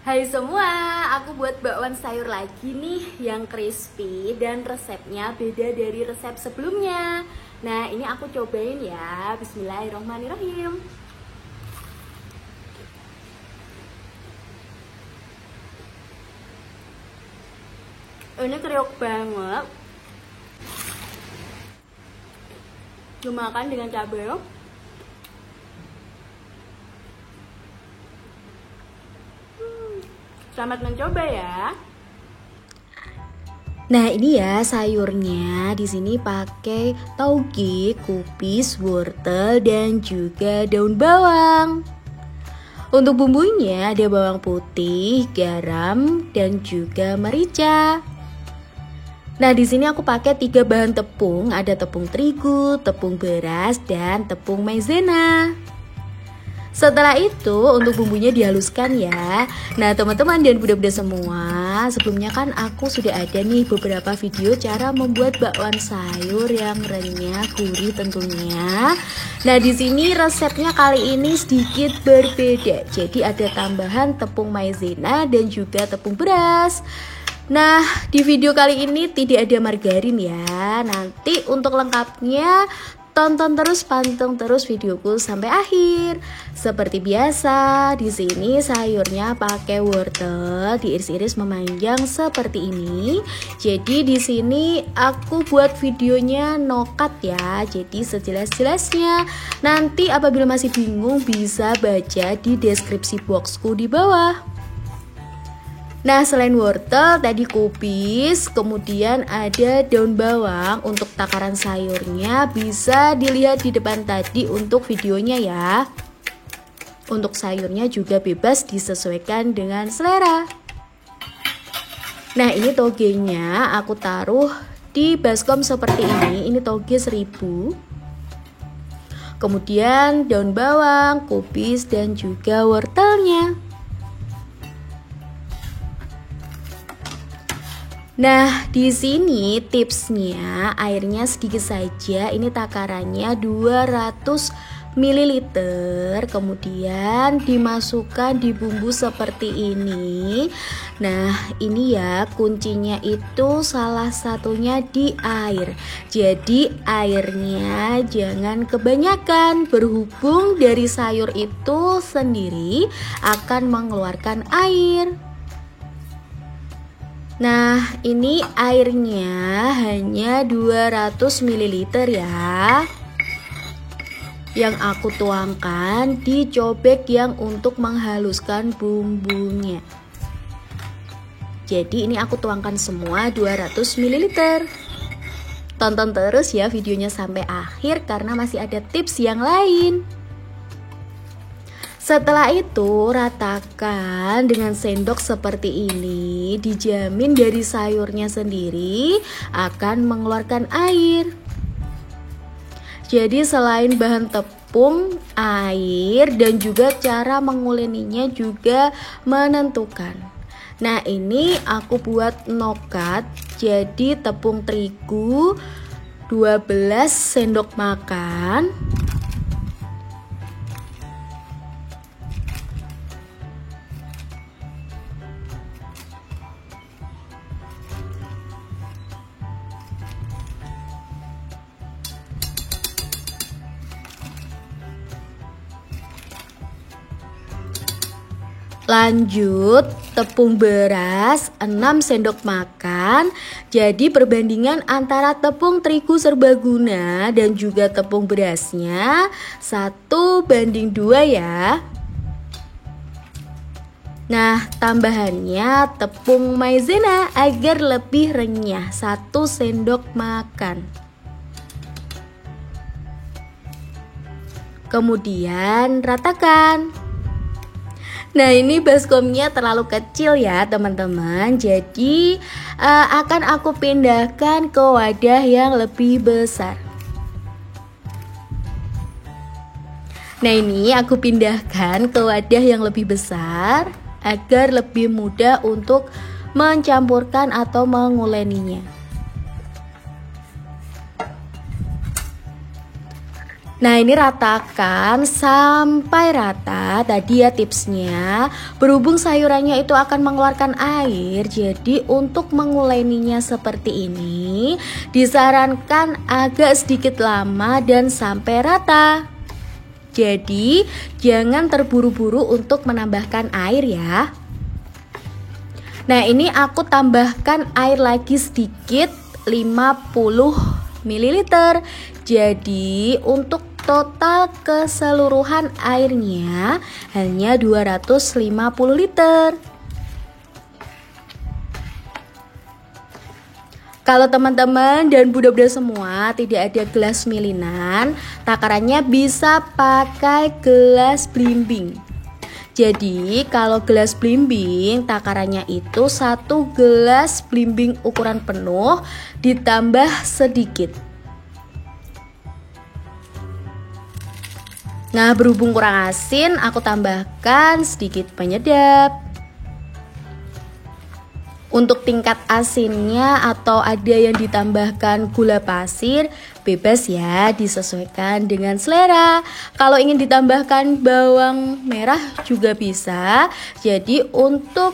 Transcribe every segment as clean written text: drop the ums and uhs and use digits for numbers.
Hai semua, aku buat bakwan sayur lagi nih yang crispy dan resepnya beda dari resep sebelumnya. Nah, ini aku cobain ya. Bismillahirrohmanirrohim. Ini kriuk banget. Dimakan dengan cabai. Selamat mencoba ya. Nah, ini ya sayurnya. Di sini pakai tauge, kubis, wortel dan juga daun bawang. Untuk bumbunya ada bawang putih, garam dan juga merica. Nah, di sini aku pakai 3 bahan tepung, ada tepung terigu, tepung beras dan tepung maizena. Setelah itu untuk bumbunya dihaluskan ya. Nah teman-teman dan bunda-bunda semua, sebelumnya kan aku sudah ada nih beberapa video cara membuat bakwan sayur yang renyah, gurih tentunya. Nah di sini resepnya kali ini sedikit berbeda. Jadi ada tambahan tepung maizena dan juga tepung beras. Nah di video kali ini tidak ada margarin ya. Nanti untuk lengkapnya tonton terus, panteng terus videoku sampai akhir. Seperti biasa, di sini sayurnya pakai wortel diiris-iris memanjang seperti ini. Jadi di sini aku buat videonya no cut ya. Jadi sejelas-jelasnya. Nanti apabila masih bingung bisa baca di deskripsi boxku di bawah. Nah selain wortel tadi kubis, kemudian ada daun bawang. Untuk takaran sayurnya bisa dilihat di depan tadi untuk videonya ya. Untuk sayurnya juga bebas disesuaikan dengan selera. Nah ini togenya aku taruh di baskom seperti ini toge 1000. Kemudian daun bawang, kubis dan juga wortelnya. Nah, di sini tipsnya airnya sedikit saja. Ini takarannya 200 ml. Kemudian dimasukkan di bumbu seperti ini. Nah, ini ya kuncinya itu salah satunya di air. Jadi airnya jangan kebanyakan, berhubung dari sayur itu sendiri akan mengeluarkan air. Nah ini airnya hanya 200 ml ya, yang aku tuangkan di cobek yang untuk menghaluskan bumbunya. Jadi ini aku tuangkan semua 200 ml. Tonton terus ya videonya sampai akhir karena masih ada tips yang lain. Setelah itu ratakan dengan sendok seperti ini. Dijamin dari sayurnya sendiri akan mengeluarkan air. Jadi selain bahan tepung, air dan juga cara menguleninya juga menentukan. Nah ini aku buat no cut. Jadi tepung terigu 12 sendok makan. Lanjut tepung beras 6 sendok makan. Jadi perbandingan antara tepung terigu serbaguna dan juga tepung berasnya 1:2 ya. Nah tambahannya tepung maizena agar lebih renyah 1 sendok makan. Kemudian ratakan. Nah ini baskomnya terlalu kecil ya teman-teman. Jadi akan aku pindahkan ke wadah yang lebih besar. Nah ini aku pindahkan ke wadah yang lebih besar agar lebih mudah untuk mencampurkan atau menguleninya. Nah, ini ratakan sampai rata. Tadi ya tipsnya, berhubung sayurannya itu akan mengeluarkan air, jadi untuk menguleninya seperti ini disarankan agak sedikit lama dan sampai rata. Jadi jangan terburu-buru untuk menambahkan air ya. Nah, ini aku tambahkan air lagi sedikit 50 ml. Jadi untuk total keseluruhan airnya hanya 250 liter. Kalau teman-teman dan bunda-bunda semua tidak ada gelas milinan, takarannya bisa pakai gelas blimbing. Jadi kalau gelas blimbing takarannya itu 1 gelas blimbing ukuran penuh ditambah sedikit. Nah, berhubung kurang asin, aku tambahkan sedikit penyedap. Untuk tingkat asinnya atau ada yang ditambahkan gula pasir, bebas ya, disesuaikan dengan selera. Kalau ingin ditambahkan bawang merah juga bisa. Jadi untuk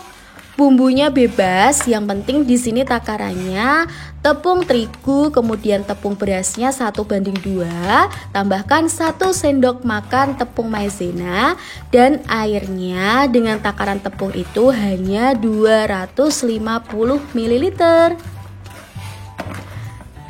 bumbunya bebas, yang penting di sini takarannya tepung terigu kemudian tepung berasnya 1:2, tambahkan 1 sendok makan tepung maizena dan airnya dengan takaran tepung itu hanya 250 ml.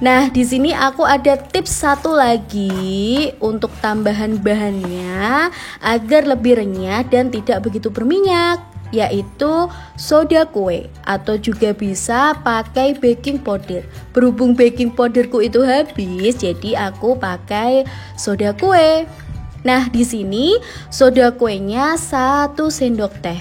Nah, di sini aku ada tips satu lagi untuk tambahan bahannya agar lebih renyah dan tidak begitu berminyak, yaitu soda kue atau juga bisa pakai baking powder. Berhubung baking powderku itu habis, jadi aku pakai soda kue. Nah, di sini soda kuenya 1 sendok teh.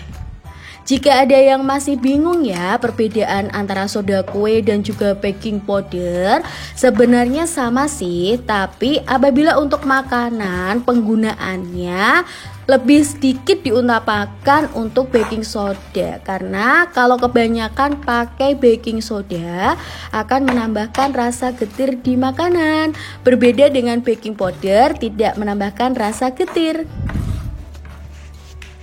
Jika ada yang masih bingung ya perbedaan antara soda kue dan juga baking powder, sebenarnya sama sih, tapi apabila untuk makanan penggunaannya lebih sedikit diutamakan untuk baking soda, karena kalau kebanyakan pakai baking soda akan menambahkan rasa getir di makanan. Berbeda dengan baking powder, tidak menambahkan rasa getir.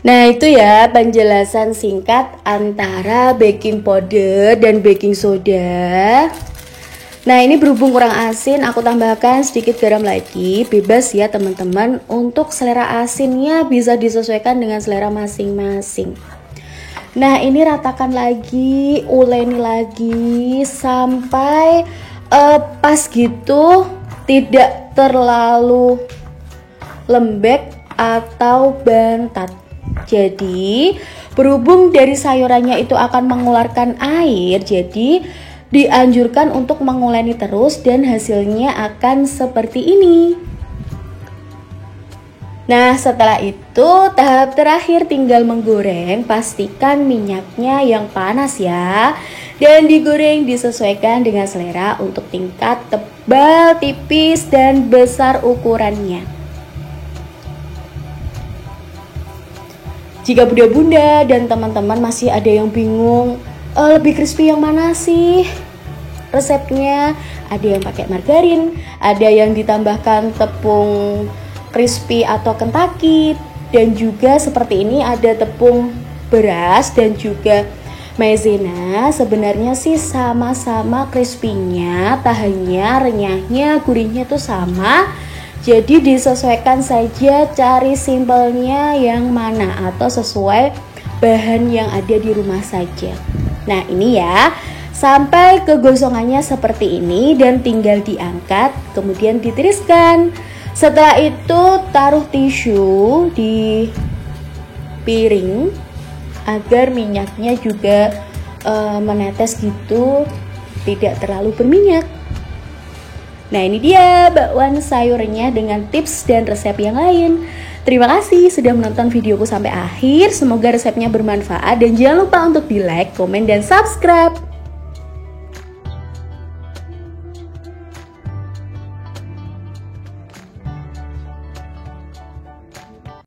Nah, itu ya penjelasan singkat antara baking powder dan baking soda. Nah, ini berhubung kurang asin, aku tambahkan sedikit garam lagi. Bebas ya teman-teman, untuk selera asinnya bisa disesuaikan dengan selera masing-masing. Nah, ini ratakan lagi, uleni lagi sampai pas gitu, tidak terlalu lembek atau bantat. Jadi berhubung dari sayurannya itu akan mengeluarkan air, jadi dianjurkan untuk menguleni terus dan hasilnya akan seperti ini. Nah, setelah itu tahap terakhir tinggal menggoreng. Pastikan minyaknya yang panas ya, dan digoreng disesuaikan dengan selera untuk tingkat tebal, tipis, dan besar ukurannya. Jika bunda-bunda dan teman-teman masih ada yang bingung lebih crispy yang mana sih resepnya, ada yang pakai margarin, ada yang ditambahkan tepung crispy atau Kentucky, dan juga seperti ini ada tepung beras dan juga maizena. Sebenarnya sih sama-sama crispy-nya, tahannya, renyahnya, gurihnya tuh sama. Jadi disesuaikan saja, cari simpelnya yang mana atau sesuai bahan yang ada di rumah saja. Nah, ini ya, sampai kegosongannya seperti ini dan tinggal diangkat, kemudian ditiriskan. Setelah itu taruh tisu di piring agar minyaknya juga menetes gitu, tidak terlalu berminyak. Nah, ini dia bakwan sayurnya dengan tips dan resep yang lain. Terima kasih sudah menonton videoku sampai akhir. Semoga resepnya bermanfaat dan jangan lupa untuk di like, komen, dan subscribe.